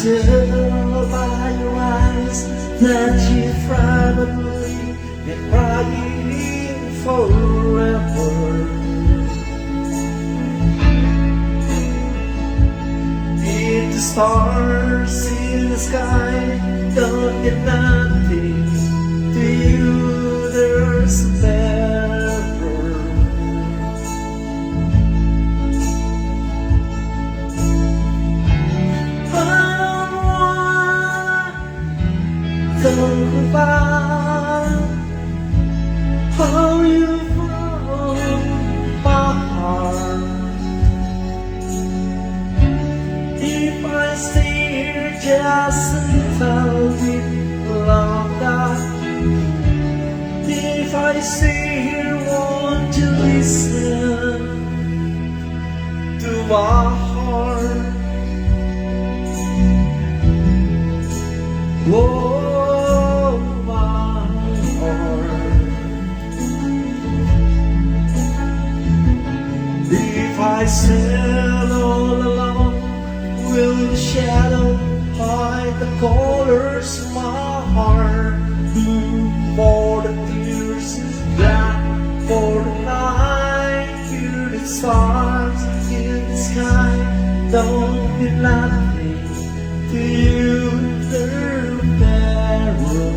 tell by your eyes that you probably been crying forever. If the stars in the sky don't get nothing to you, there's a better. I don't wanna talk about how you broke my heart. If I stay here just a little bit longer, if I stay here, won't you listen to my heart? Oh, my heart. If I sail all alone, will the shadow hide the colors of my heart? Blue for the tears, black for the night. Hear the stars in the sky, don't be nothing to you, they're better.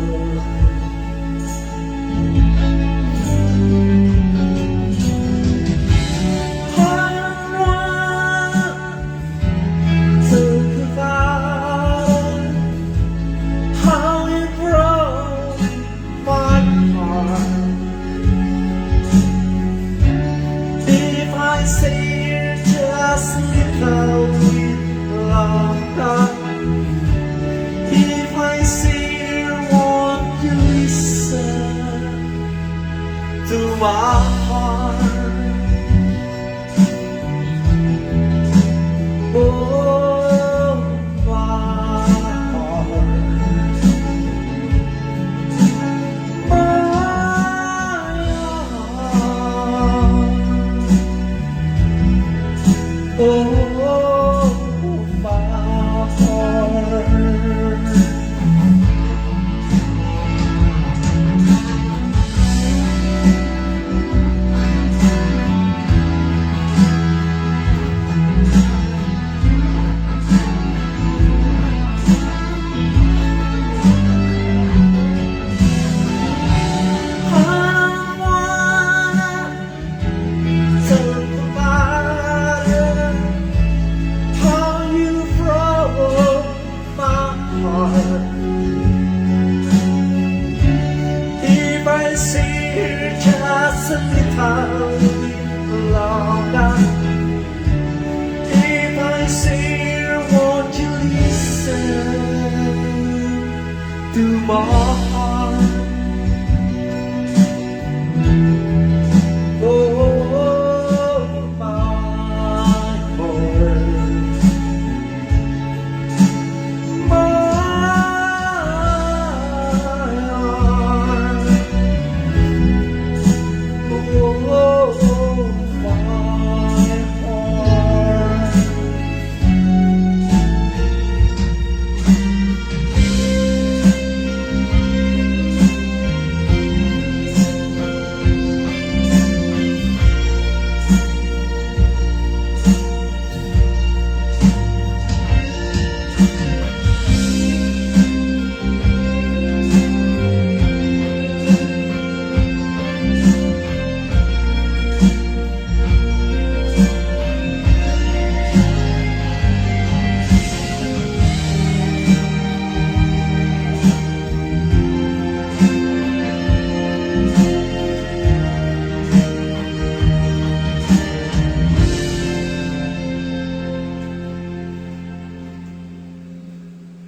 Stay here just a little bit longer. If I stay here, won't you listen to my